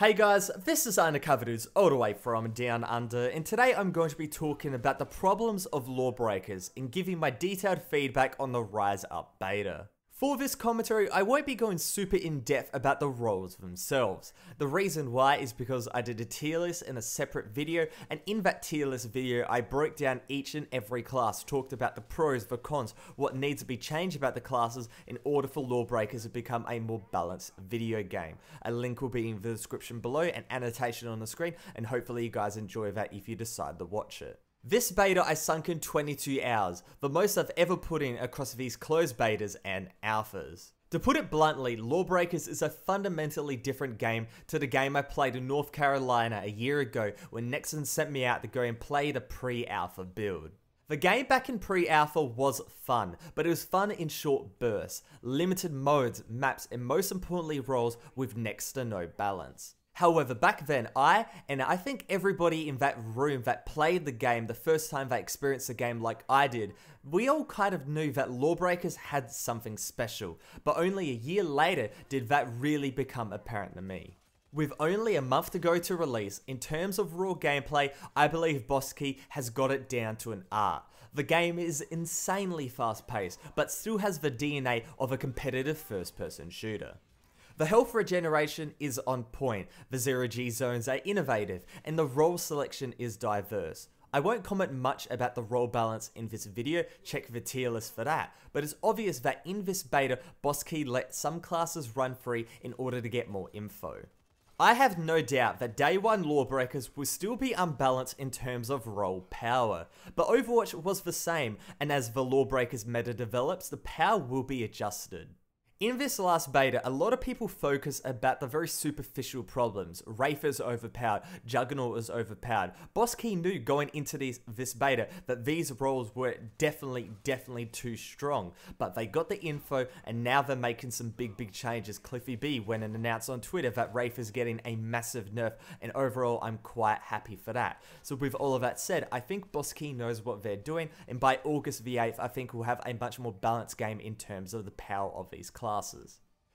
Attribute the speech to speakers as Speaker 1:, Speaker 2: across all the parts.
Speaker 1: Hey guys, this is Undercover Dudes all the way from Down Under, and today I'm going to be talking about the problems of LawBreakers and giving my detailed feedback on the Rise Up beta. For this commentary, I won't be going super in depth about the roles themselves. The reason why is because I did a tier list in a separate video, and in that tier list video I broke down each and every class, talked about the pros, the cons, what needs to be changed about the classes in order for LawBreakers to become a more balanced video game. A link will be in the description below, an annotation on the screen, and hopefully you guys enjoy that if you decide to watch it. This beta I sunk in 22 hours, the most I've ever put in across these closed betas and alphas. To put it bluntly, LawBreakers is a fundamentally different game to the game I played in North Carolina a year ago when Nexon sent me out to go and play the pre-alpha build. The game back in pre-alpha was fun, but it was fun in short bursts, limited modes, maps, and most importantly roles with next to no balance. However, back then, I think everybody in that room that played the game the first time they experienced the game like I did, we all kind of knew that LawBreakers had something special, but only a year later did that really become apparent to me. With only a month to go to release, in terms of raw gameplay, I believe Bosky has got it down to an art. The game is insanely fast paced, but still has the DNA of a competitive first-person shooter. The health regeneration is on point, the 0G zones are innovative, and the role selection is diverse. I won't comment much about the role balance in this video, check the tier list for that, but it's obvious that in this beta, Bosky let some classes run free in order to get more info. I have no doubt that day one LawBreakers will still be unbalanced in terms of role power, but Overwatch was the same, and as the LawBreakers meta develops, the power will be adjusted. In this last beta, a lot of people focus about the very superficial problems. Wraith is overpowered, Juggernaut is overpowered. Bosky knew going into this beta that these roles were definitely too strong. But they got the info and now they're making some big changes. Cliffy B went and announced on Twitter that Wraith is getting a massive nerf, and overall I'm quite happy for that. So with all of that said, I think Bosky knows what they're doing, and by August the 8th I think we'll have a much more balanced game in terms of the power of these classes.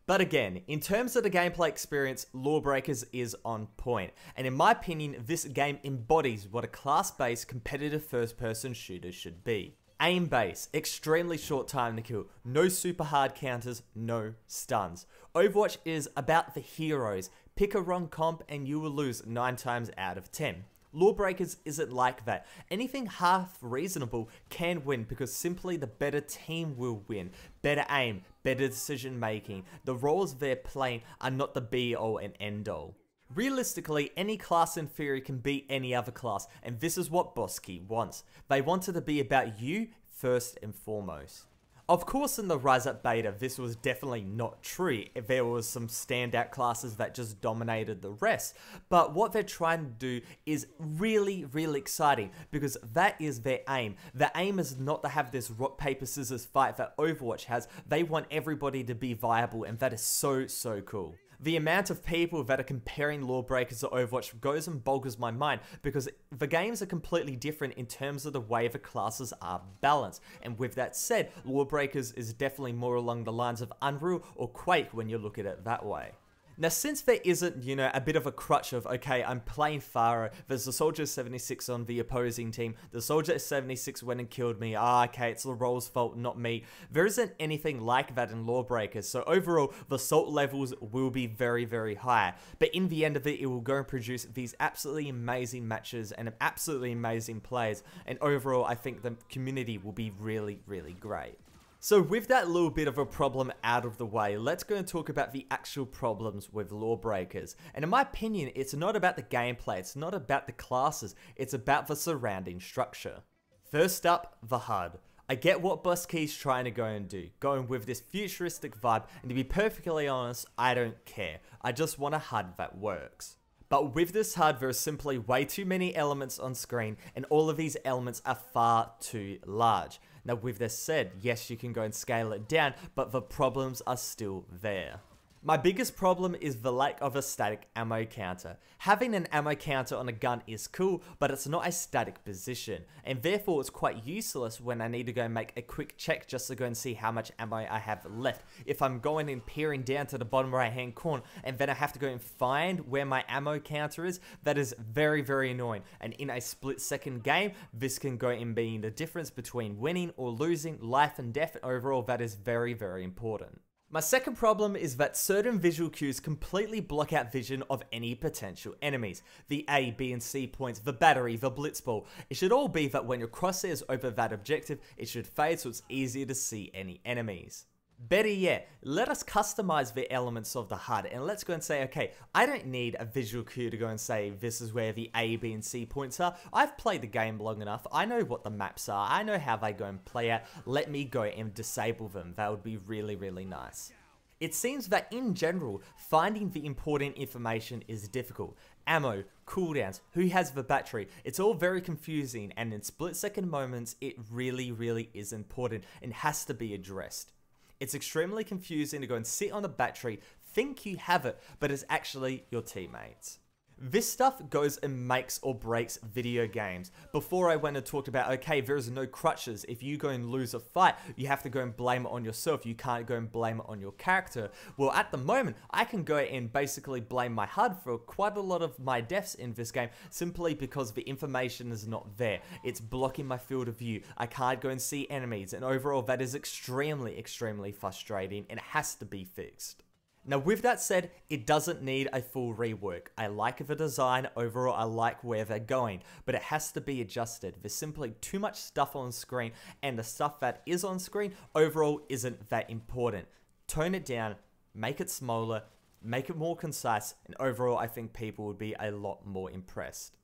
Speaker 1: But again, in terms of the gameplay experience, LawBreakers is on point, and in my opinion, this game embodies what a class-based competitive first-person shooter should be. Aim-based, extremely short time to kill, no super hard counters, no stuns. Overwatch is about the heroes. Pick a wrong comp and you will lose 9 times out of 10. LawBreakers isn't like that. Anything half reasonable can win because simply the better team will win. Better aim, better decision making. The roles they're playing are not the be all and end all. Realistically, any class in theory can beat any other class, and this is what Bosky wants. They want it to be about you first and foremost. Of course, in the Rise Up beta, this was definitely not true. There was some standout classes that just dominated the rest. But what they're trying to do is really exciting because that is their aim. The aim is not to have this rock, paper, scissors fight that Overwatch has. They want everybody to be viable, and that is so cool. The amount of people that are comparing LawBreakers to Overwatch goes and boggles my mind because the games are completely different in terms of the way the classes are balanced. And with that said, LawBreakers is definitely more along the lines of Unreal or Quake when you look at it that way. Now, since there isn't, a bit of a crutch of, okay, I'm playing Pharah, there's the Soldier 76 on the opposing team, the Soldier 76 went and killed me, okay, it's the role's fault, not me. There isn't anything like that in LawBreakers, so overall, the salt levels will be very high. But in the end of it, it will go and produce these absolutely amazing matches and absolutely amazing plays, and overall, I think the community will be really great. So with that little bit of a problem out of the way, let's go and talk about the actual problems with LawBreakers. And in my opinion, it's not about the gameplay, it's not about the classes, it's about the surrounding structure. First up, the HUD. I get what Bosky's trying to go and do, going with this futuristic vibe, and to be perfectly honest, I don't care. I just want a HUD that works. But with this HUD, there are simply way too many elements on screen, and all of these elements are far too large. Now with this said, yes, you can go and scale it down, but the problems are still there. My biggest problem is the lack of a static ammo counter. Having an ammo counter on a gun is cool, but it's not a static position, and therefore it's quite useless when I need to go and make a quick check just to go and see how much ammo I have left. If I'm going and peering down to the bottom right hand corner and then I have to go and find where my ammo counter is, that is very, very annoying. And in a split second game, this can go and be the difference between winning or losing, life and death, and overall that is very, very important. My second problem is that certain visual cues completely block out vision of any potential enemies. The A, B and C points, the battery, the blitzball. It should all be that when your crosshairs over that objective, it should fade so it's easier to see any enemies. Better yet, let us customize the elements of the HUD and let's go and say, okay, I don't need a visual cue to go and say this is where the A, B and C points are. I've played the game long enough. I know what the maps are. I know how they go and play out. Let me go and disable them. That would be really, really nice. It seems that in general, finding the important information is difficult. Ammo, cooldowns, who has the battery, it's all very confusing and in split second moments, it really, really is important and has to be addressed. It's extremely confusing to go and sit on the battery, think you have it, but it's actually your teammates. This stuff goes and makes or breaks video games. Before I went and talked about, okay, there's no crutches. If you go and lose a fight, you have to go and blame it on yourself. You can't go and blame it on your character. Well, at the moment, I can go and basically blame my HUD for quite a lot of my deaths in this game simply because the information is not there. It's blocking my field of view. I can't go and see enemies, and overall, that is extremely, extremely frustrating and it has to be fixed. Now with that said, it doesn't need a full rework. I like the design, overall I like where they're going, but it has to be adjusted. There's simply too much stuff on screen and the stuff that is on screen overall isn't that important. Tone it down, make it smaller, make it more concise, and overall I think people would be a lot more impressed.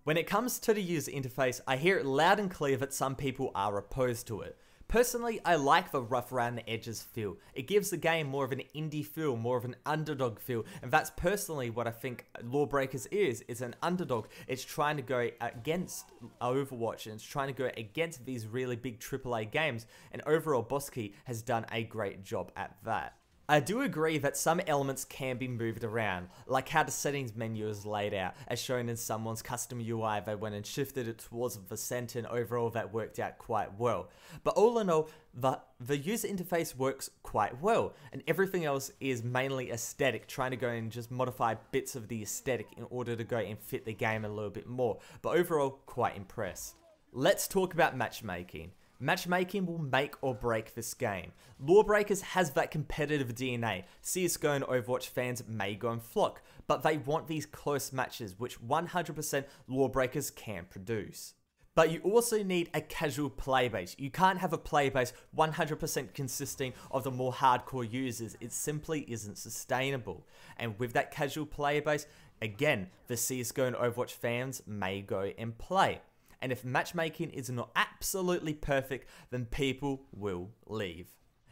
Speaker 1: When it comes to the user interface, I hear it loud and clear that some people are opposed to it. Personally, I like the rough around the edges feel. It gives the game more of an indie feel, more of an underdog feel, and that's personally what I think LawBreakers is an underdog. It's trying to go against Overwatch, and it's trying to go against these really big AAA games, and overall Boski has done a great job at that. I do agree that some elements can be moved around, like how the settings menu is laid out, as shown in someone's custom UI. They went and shifted it towards the center and overall that worked out quite well. But all in all, the user interface works quite well, and everything else is mainly aesthetic, trying to go and just modify bits of the aesthetic in order to go and fit the game a little bit more, but overall, quite impressed. Let's talk about matchmaking. Matchmaking will make or break this game. LawBreakers has that competitive DNA. CSGO and Overwatch fans may go and flock, but they want these close matches, which 100% LawBreakers can produce. But you also need a casual playbase. You can't have a playbase 100% consisting of the more hardcore users. It simply isn't sustainable. And with that casual playbase, again, the CSGO and Overwatch fans may go and play. And if matchmaking is not absolutely perfect, then people will leave.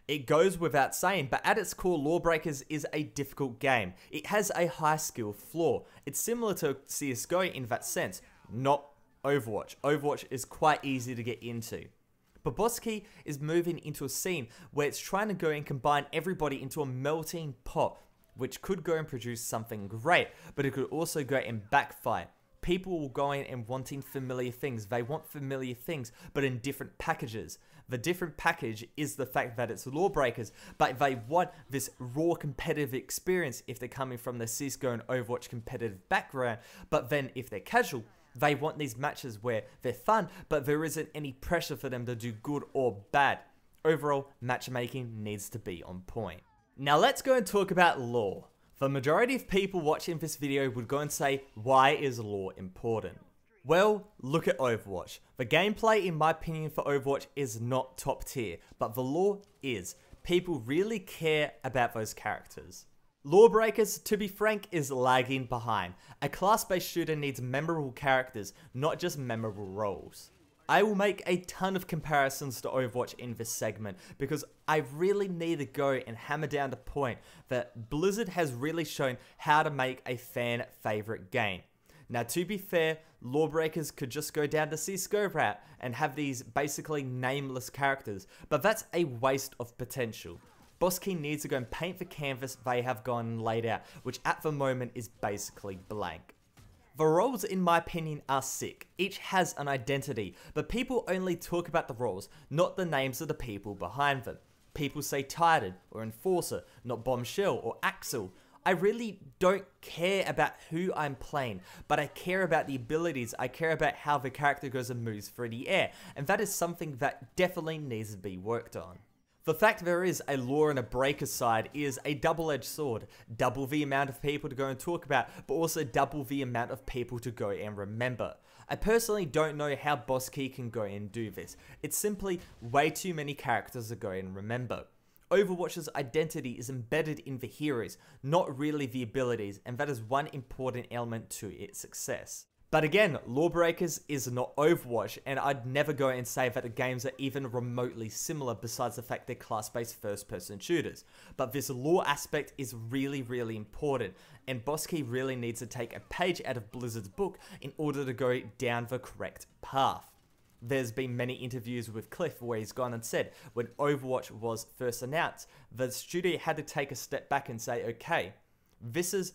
Speaker 1: It goes without saying, but at its core, LawBreakers is a difficult game. It has a high skill floor. It's similar to CSGO in that sense, not Overwatch. Overwatch is quite easy to get into. But Boski is moving into a scene where it's trying to go and combine everybody into a melting pot, which could go and produce something great, but it could also go and backfire. People will go in and wanting familiar things. They want familiar things, but in different packages. The different package is the fact that it's LawBreakers, but they want this raw competitive experience if they're coming from the CSGO and Overwatch competitive background. But then if they're casual, they want these matches where they're fun, but there isn't any pressure for them to do good or bad. Overall, matchmaking needs to be on point. Now let's go and talk about Law. The majority of people watching this video would go and say, why is Law important? Well, look at Overwatch. The gameplay, in my opinion, for Overwatch is not top tier, but the Law is. People really care about those characters. LawBreakers, to be frank, is lagging behind. A class-based shooter needs memorable characters, not just memorable roles. I will make a ton of comparisons to Overwatch in this segment because I really need to go and hammer down the point that Blizzard has really shown how to make a fan favorite game. Now, to be fair, LawBreakers could just go down the CSGO route and have these basically nameless characters, but that's a waste of potential. Boss Key needs to go and paint the canvas they have gone and laid out, which at the moment is basically blank. The roles, in my opinion, are sick. Each has an identity, but people only talk about the roles, not the names of the people behind them. People say Titan or Enforcer, not Bombshell or Axel. I really don't care about who I'm playing, but I care about the abilities, I care about how the character goes and moves through the air, and that is something that definitely needs to be worked on. The fact there is a Law and a Breaker side is a double-edged sword. Double the amount of people to go and talk about, but also double the amount of people to go and remember. I personally don't know how Boss Key can go and do this. It's simply way too many characters to go and remember. Overwatch's identity is embedded in the heroes, not really the abilities, and that is one important element to its success. But again, LawBreakers is not Overwatch, and I'd never go and say that the games are even remotely similar besides the fact they're class-based first-person shooters. But this law aspect is really important, and Boss Key really needs to take a page out of Blizzard's book in order to go down the correct path. There's been many interviews with Cliff where he's gone and said when Overwatch was first announced, the studio had to take a step back and say, okay, this is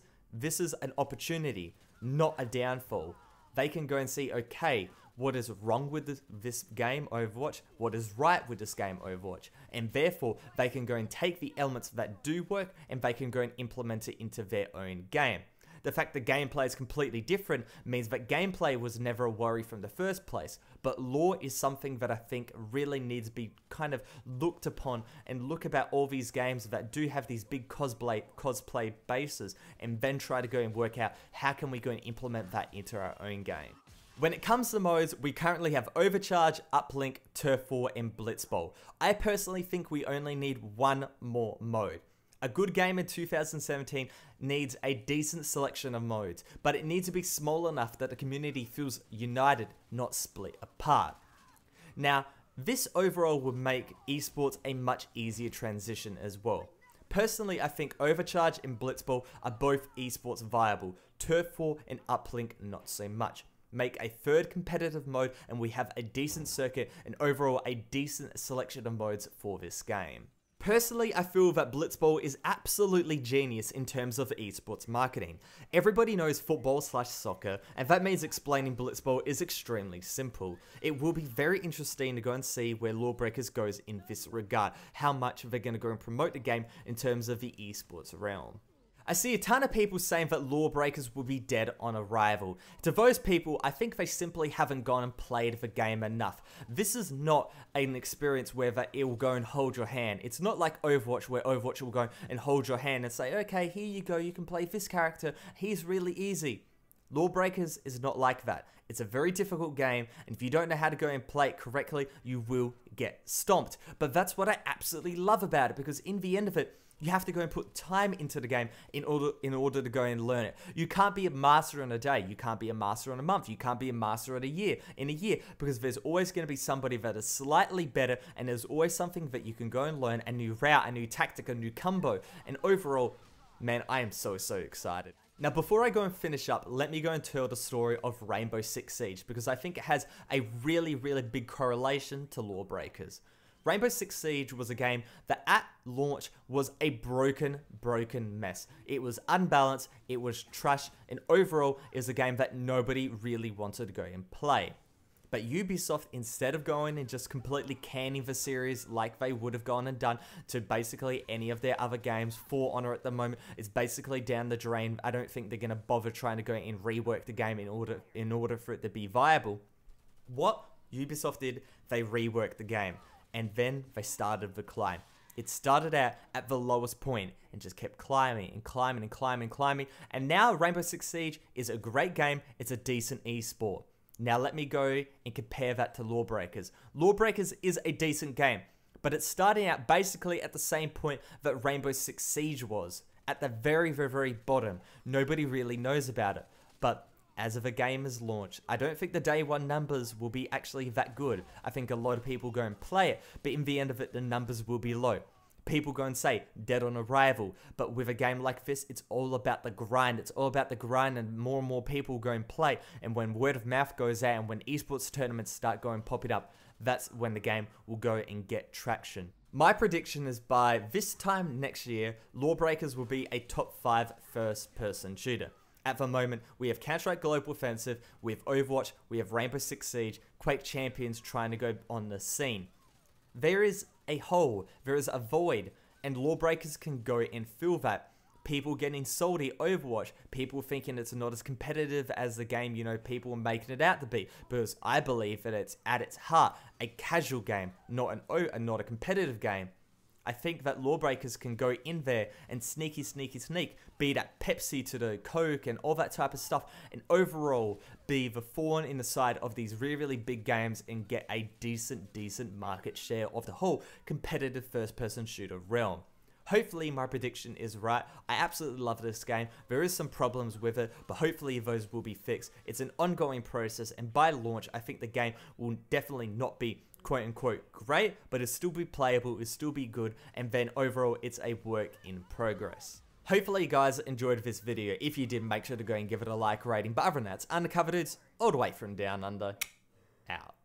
Speaker 1: an opportunity, not a downfall. They can go and see, okay, what is wrong with this game, Overwatch, what is right with this game, Overwatch, and therefore they can go and take the elements that do work and they can go and implement it into their own game. The fact that gameplay is completely different means that gameplay was never a worry from the first place, but lore is something that I think really needs to be kind of looked upon and look about all these games that do have these big cosplay bases and then try to go and work out how can we go and implement that into our own game. When it comes to modes, we currently have Overcharge, Uplink, Turf War, and Blitzball. I personally think we only need one more mode. A good game in 2017 needs a decent selection of modes, but it needs to be small enough that the community feels united, not split apart. Now, this overall would make esports a much easier transition as well. Personally, I think Overcharge and Blitzball are both esports viable, Turf War and Uplink not so much. Make a third competitive mode and we have a decent circuit and overall a decent selection of modes for this game. Personally, I feel that Blitzball is absolutely genius in terms of esports marketing. Everybody knows football/soccer, and that means explaining Blitzball is extremely simple. It will be very interesting to go and see where LawBreakers goes in this regard, how much they're going to go and promote the game in terms of the esports realm. I see a ton of people saying that LawBreakers will be dead on arrival. To those people, I think they simply haven't gone and played the game enough. This is not an experience where it will go and hold your hand. It's not like Overwatch, where Overwatch will go and hold your hand and say, okay, here you go, you can play this character, he's really easy. LawBreakers is not like that. It's a very difficult game, and if you don't know how to go and play it correctly, you will get stomped. But that's what I absolutely love about it, because in the end of it, you have to go and put time into the game in order to go and learn it. You can't be a master in a day. You can't be a master in a month. You can't be a master in a year, because there's always going to be somebody that is slightly better, and there's always something that you can go and learn, a new route, a new tactic, a new combo. And overall, man, I am so excited. Now, before I go and finish up, let me go and tell the story of Rainbow Six Siege, because I think it has a really big correlation to LawBreakers. Rainbow Six Siege was a game that at launch was a broken mess. It was unbalanced, it was trash, and overall it was a game that nobody really wanted to go and play. But Ubisoft, instead of going and just completely canning the series like they would have gone and done to basically any of their other games, For Honor at the moment is basically down the drain. I don't think they're going to bother trying to go and rework the game in order for it to be viable. What Ubisoft did, they reworked the game. And then they started the climb. It started out at the lowest point and just kept climbing and climbing. And now Rainbow Six Siege is a great game. It's a decent esport. Now let me go and compare that to LawBreakers. LawBreakers is a decent game, but it's starting out basically at the same point that Rainbow Six Siege was. At the very bottom. Nobody really knows about it. But as of a game is launched, I don't think the day one numbers will be actually that good. I think a lot of people go and play it, but in the end of it, the numbers will be low. People go and say, dead on arrival, but with a game like this, it's all about the grind. It's all about the grind, and more people go and play, and when word of mouth goes out, and when esports tournaments start going popping up, that's when the game will go and get traction. My prediction is by this time next year, LawBreakers will be a top 5 first-person shooter. At the moment, we have Counter-Strike Global Offensive, we have Overwatch, we have Rainbow Six Siege, Quake Champions trying to go on the scene. There is a hole, there is a void, and LawBreakers can go and fill that. People getting salty Overwatch, people thinking it's not as competitive as the game, you know, people are making it out to be, because I believe that it's at its heart a casual game, not a competitive game. I think that LawBreakers can go in there and sneak, be that Pepsi to the Coke and all that type of stuff, and overall be the thorn in the side of these really big games and get a decent market share of the whole competitive first-person shooter realm. Hopefully my prediction is right. I absolutely love this game. There is some problems with it, but hopefully those will be fixed. It's an ongoing process, and by launch, I think the game will definitely not be quote-unquote great, but it'll still be playable, it'll still be good, and then overall, it's a work in progress. Hopefully you guys enjoyed this video. If you did, make sure to go and give it a like rating. But other than that, it's Undercover Dudes, all the way from down under, out.